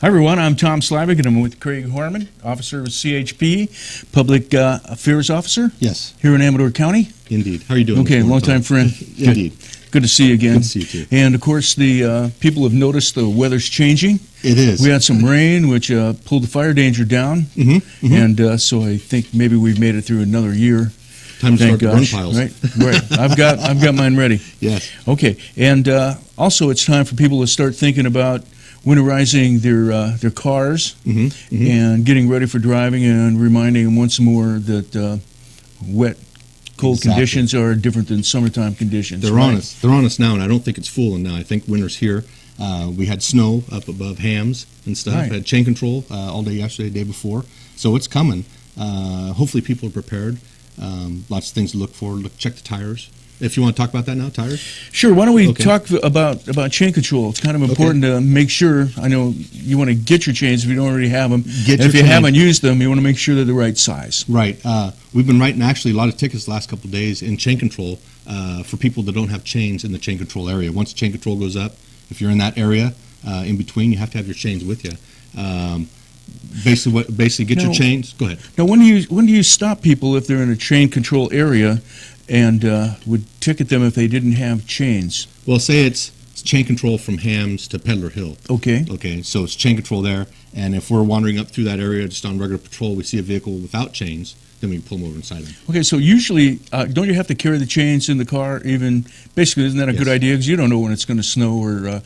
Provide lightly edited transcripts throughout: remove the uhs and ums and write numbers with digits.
Hi, everyone. I'm Tom Slivick, and I'm with Craig Harmon, officer of CHP, Public Affairs Officer. Yes. Here in Amador County. Indeed. How are you doing? Okay, long-time friend. Indeed. Good to see you again. Good to see you, too. And, of course, the people have noticed the weather's changing. It is. We had some rain, which pulled the fire danger down. And so I think maybe we've made it through another year. Time to start the burn piles. Right. I've got mine ready. Yes. Okay. And also it's time for people to start thinking about winterizing their cars and getting ready for driving, and reminding them once more that wet, cold conditions are different than summertime conditions. They're on us. They're on us now, and I don't think it's fooling now. I think winter's here. We had snow up above Hams and stuff. Right. Had chain control all day yesterday, day before. So it's coming. Hopefully people are prepared. Lots of things to look for. Check the tires. If you want to talk about that now, tires? Sure. Why don't we talk about chain control? It's kind of important to make sure. I know you want to get your chains if you don't already have them. And if you haven't used them, you want to make sure they're the right size. Right. We've been writing actually a lot of tickets the last couple of days in chain control for people that don't have chains in the chain control area. Once chain control goes up, if you're in that area in between, you have to have your chains with you. Basically get your chains. Go ahead. Now, when do you stop people if they're in a chain control area and would ticket them if they didn't have chains? Well, say it's chain control from Hams to Peddler Hill. Okay. Okay, so it's chain control there, and if we're wandering up through that area just on regular patrol, we see a vehicle without chains, then we pull them over inside them. Okay, so usually, don't you have to carry the chains in the car even? Basically, isn't that a good idea? Because you don't know when it's going to snow, or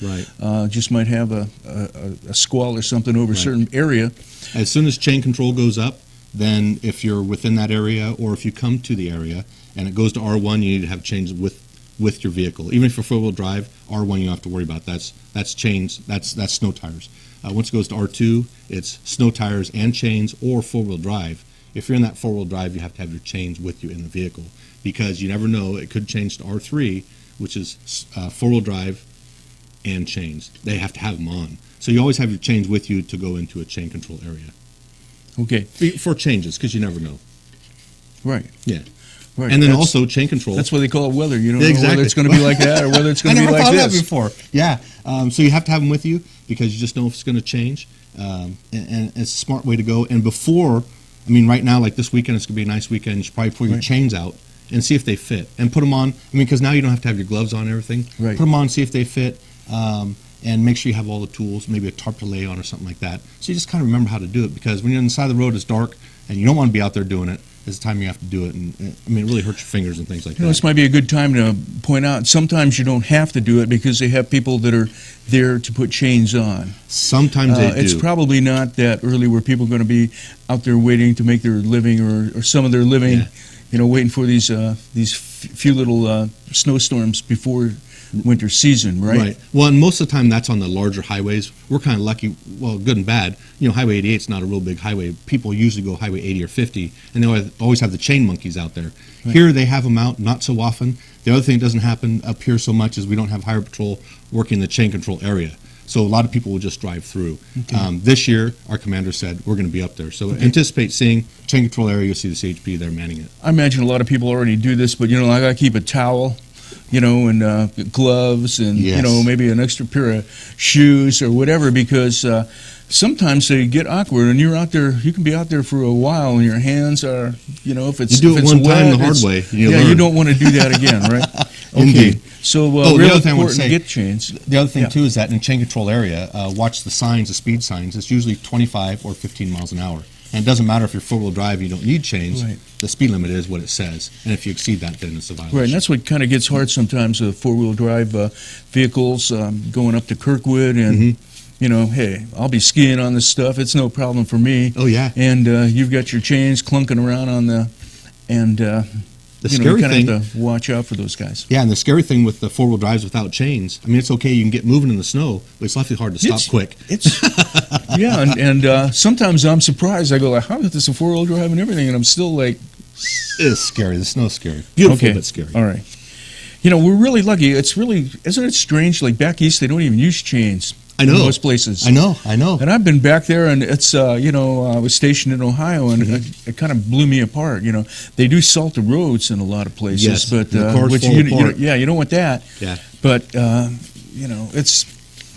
just might have a squall or something over a certain area. As soon as chain control goes up, then if you're within that area, or if you come to the area and it goes to R1, you need to have chains with your vehicle. Even if you're four-wheel drive, R1 you don't have to worry about. That's chains. That's snow tires. Once it goes to R2, it's snow tires and chains, or four-wheel drive. If you're in that four-wheel drive, you have to have your chains with you in the vehicle, because you never know, it could change to R3, which is four-wheel drive and chains. They have to have them on. So you always have your chains with you to go into a chain control area. Okay. For changes, because you never know. Right. Yeah. Right. And then also chain control. That's why they call it weather. You don't know whether it's going to be like that or whether it's going to be like this. I never thought of that before. Yeah. So you have to have them with you, because you just know if it's going to change. And it's a smart way to go. And before, I mean, right now, like this weekend, it's going to be a nice weekend. You should probably pull your chains out and see if they fit. And put them on. I mean, because now you don't have to have your gloves on and everything. Right. Put them on, see if they fit. And make sure you have all the tools, maybe a tarp to lay on or something like that. So you just kind of remember how to do it, because when you're on the side of the road, it's dark, and you don't want to be out there doing it. It's the time you have to do it, and I mean, it really hurts your fingers and things like that. This might be a good time to point out, sometimes you don't have to do it because they have people that are there to put chains on. Sometimes they do. It's probably not that early where people are going to be out there waiting to make their living, or some of their living, waiting for these few little snowstorms before winter season, right? Right. Well, and most of the time that's on the larger highways. We're kind of lucky, well, good and bad. Highway 88 is not a real big highway. People usually go Highway 80 or 50, and they always have the chain monkeys out there. Right. Here they have them out, not so often. The other thing that doesn't happen up here so much is we don't have highway patrol working the chain control area. So a lot of people will just drive through. Okay. This year, our commander said we're going to be up there. So anticipate seeing chain control area. You'll see the CHP there manning it. I imagine a lot of people already do this, but I got to keep a towel, and gloves, and maybe an extra pair of shoes or whatever, because sometimes they get awkward, and you're out there. You can be out there for a while, and your hands are, if it's you do if it it's one wet, time the hard way. You don't want to do that again, right? Okay. Indeed. So the other thing I would say, get chains. The other thing too is that in chain control area, watch the signs, the speed signs. It's usually 25 or 15 miles an hour. And it doesn't matter if you're four-wheel drive, you don't need chains. Right. The speed limit is what it says. And if you exceed that, then it's a violation. Right, and that's what kind of gets hard sometimes with four-wheel drive vehicles going up to Kirkwood. And, hey, I'll be skiing on this stuff. It's no problem for me. Oh, yeah. And you've got your chains clunking around on the... And, the scary you thing, have to watch out for those guys. Yeah, and the scary thing with the four-wheel drives without chains, I mean, it's okay, you can get moving in the snow, but it's awfully hard to stop quick. Yeah, and sometimes I'm surprised. I go, like, how is this a four-wheel drive and everything? And I'm still like... It's scary. The snow's scary. Beautiful, but scary. All right. We're really lucky. It's really... Isn't it strange? Like, back east, they don't even use chains. I know. In most places. I know. And I've been back there, and it's, I was stationed in Ohio, and it kind of blew me apart. They do salt the roads in a lot of places, but the cars which fall apart. you don't want that. Yeah. But it's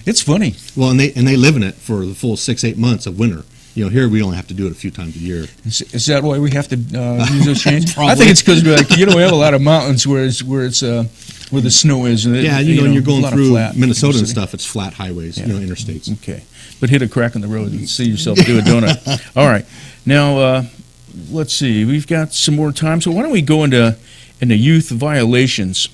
It's funny. Well, and they live in it for the full 6-8 months of winter. Here we only have to do it a few times a year. Is that why we have to use those chains? I think it's because we have a lot of mountains where the snow is. And when you're going through Minnesota and stuff, it's flat highways, interstates. Okay, but hit a crack in the road and see yourself do a donut. All right, now let's see. We've got some more time, so why don't we go into youth violations?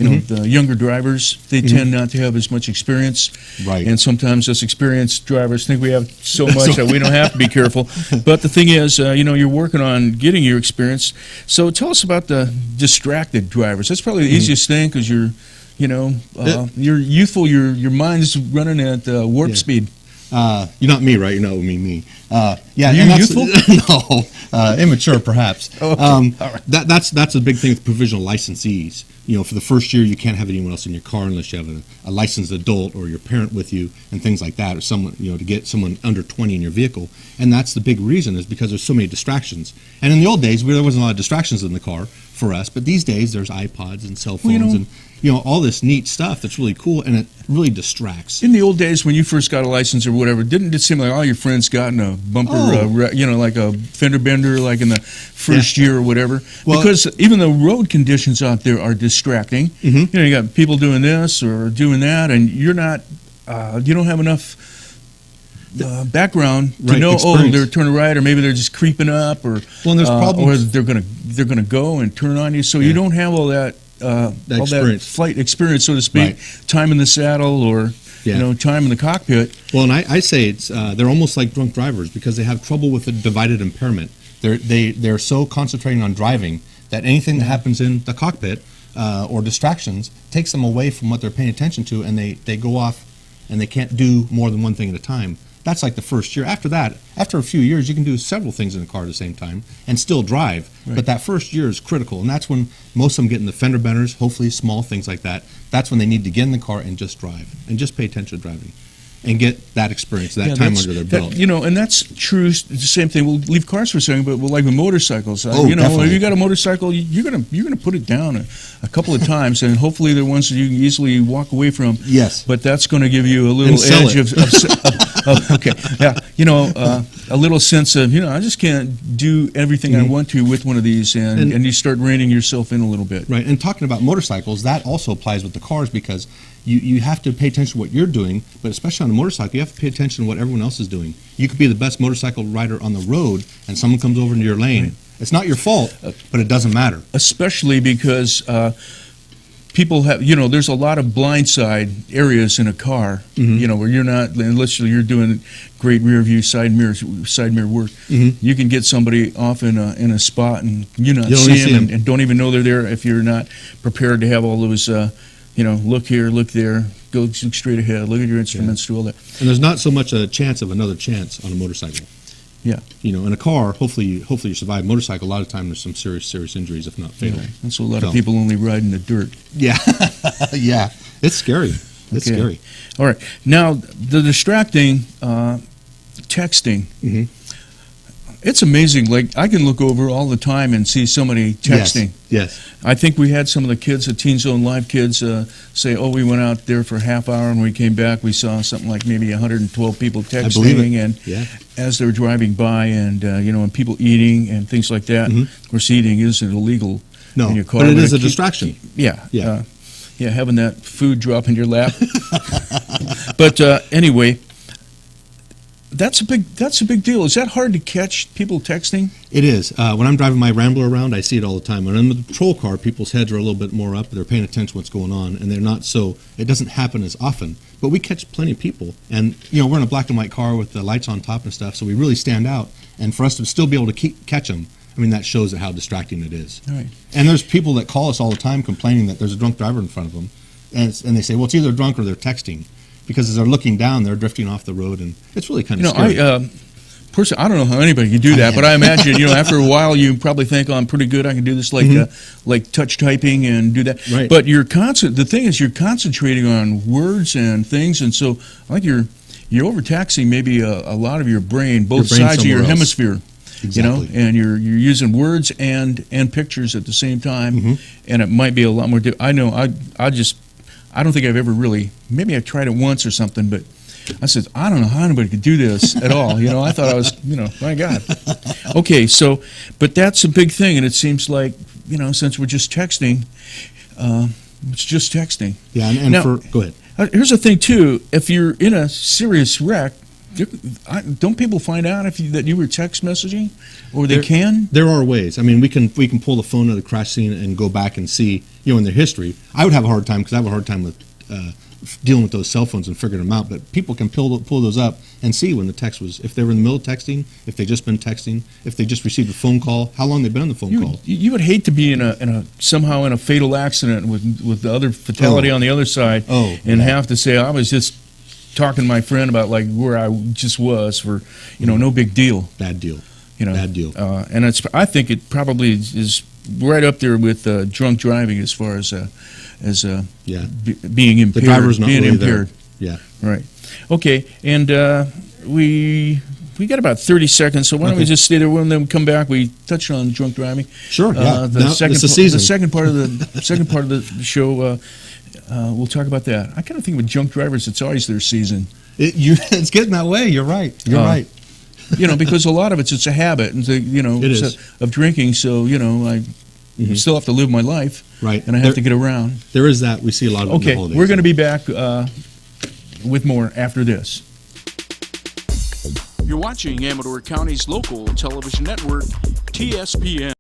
The younger drivers, they tend not to have as much experience. Right. And sometimes us experienced drivers think we have so much that we don't have to be careful. But the thing is, you're working on getting your experience. So tell us about the distracted drivers. That's probably the easiest thing because you're youthful, your mind's running at warp speed. You're not me, right? You know me. Are you youthful? No, immature perhaps. Oh, okay. All right. That's a big thing with provisional licensees. For the first year, you can't have anyone else in your car unless you have a licensed adult or your parent with you and things like that, or someone, to get someone under 20 in your vehicle. And that's the big reason, is because there's so many distractions. And in the old days, there wasn't a lot of distractions in the car for us, but these days there's iPods and cell phones and all this neat stuff that's really cool, and it really distracts. In the old days, when you first got a license or whatever, didn't it seem like all your friends got in a bumper, like a fender bender, like in the first year or whatever? Well, because even the road conditions out there are distracting. Mm-hmm. You got people doing this or doing that, and you're not, you don't have enough background to know. Experience. They're turning right, or maybe they're just creeping up, or there's problems, or they're gonna go and turn on you. So you don't have all that. That flight experience, so to speak, time in the saddle or time in the cockpit. Well, and I say it's they're almost like drunk drivers because they have trouble with a divided impairment. They're so concentrating on driving that anything that happens in the cockpit or distractions takes them away from what they're paying attention to, and they go off and they can't do more than one thing at a time. That's like the first year. After that, after a few years, you can do several things in the car at the same time and still drive. Right. But that first year is critical, and that's when most of them get in the fender benders, hopefully small things like that. That's when they need to get in the car and just drive and just pay attention to driving and get that experience, that time under their belt. And that's true. The same thing. We'll leave cars for a second, but like with motorcycles. Definitely. If you got a motorcycle, you're gonna put it down a couple of times, and hopefully they're ones that you can easily walk away from. Yes. But that's going to give you a little edge a little sense of I just can't do everything I want to with one of these, and you start reining yourself in a little bit. Right. And talking about motorcycles, that also applies with the cars because you have to pay attention to what you're doing, but especially on a motorcycle, you have to pay attention to what everyone else is doing. You could be the best motorcycle rider on the road, and someone comes over into your lane. Right. It's not your fault, but it doesn't matter. Especially because people have, there's a lot of blindside areas in a car, where you're not, unless you're doing great rear view side mirror work, you can get somebody off in a spot and you not see them and don't even know they're there if you're not prepared to have all those, look here, look there, go straight ahead, look at your instruments, do all that. And there's not so much a chance of another chance on a motorcycle. Yeah. In a car, hopefully you survive. Motorcycle, a lot of times there's some serious injuries, if not fatal. Yeah. And so a lot of people only ride in the dirt. Yeah. Yeah. It's scary. It's scary. All right. Now, the distracting texting. It's amazing. Like, I can look over all the time and see somebody texting. Yes. I think we had some of the kids, the Teen Zone Live kids, say, we went out there for a half hour and we came back. We saw something like maybe 112 people texting. I believe it. And as they were driving by and, and people eating and things like that. Of course, eating isn't illegal in your car. But it is a distraction. Yeah. Having that food drop in your lap. But anyway, that's a big deal. Is that hard to catch, people texting? It is. When I'm driving my Rambler around, I see it all the time. When I'm in the patrol car, people's heads are a little bit more up. They're paying attention to what's going on, and they're not so. It doesn't happen as often. But we catch plenty of people, and we're in a black and white car with the lights on top and stuff, so we really stand out. And for us to still be able to catch them, that shows how distracting it is. All right. And there's people that call us all the time complaining that there's a drunk driver in front of them, and they say, well, it's either drunk or they're texting. Because as they're looking down, they're drifting off the road, and it's really kind of scary. Personally, I don't know how anybody can do that, but I imagine, after a while, you probably think, I'm pretty good. I can do this like touch typing and do that. Right. But the thing is, you're concentrating on words and things, and so I think you're overtaxing maybe a lot of your brain, both sides of your hemisphere. Exactly. And you're using words and pictures at the same time, and it might be a lot more. I know. I don't think I've ever really, maybe I tried it once or something, but I said, I don't know how anybody could do this at all. I thought I was, my God. Okay, so, but that's a big thing, and it seems like, since we're just texting, it's just texting. Yeah, and now, go ahead. Here's the thing, too. If you're in a serious wreck, don't people find out that you were text messaging, or they can? There are ways. I mean, we can pull the phone of the crash scene and go back and see, in their history. I would have a hard time because I have a hard time with dealing with those cell phones and figuring them out. But people can pull those up and see when the text was, if they were in the middle of texting, if they just been texting, if they just received a phone call, how long they've been on the phone call. You would hate to be somehow in a fatal accident with the other fatality on the other side, and have to say I was just talking to my friend about like where I just was for no big deal. Bad deal. Bad deal. And I think it probably is right up there with drunk driving as far as being impaired. The driver's not being really impaired. There. Yeah. Right. Okay. And we got about 30 seconds, so why don't we just stay there? When we come back, we touch on drunk driving. Sure. Yeah. The second part of the show. We'll talk about that. I kind of think with drunk drivers, it's always their season. It's getting that way. You're right. You're right. Because a lot of it's a habit, and of drinking. So I still have to live my life, right? And I have to get around. There is that. We see a lot of. Okay, we're going to be back with more after this. You're watching Amador County's local television network, TSPN.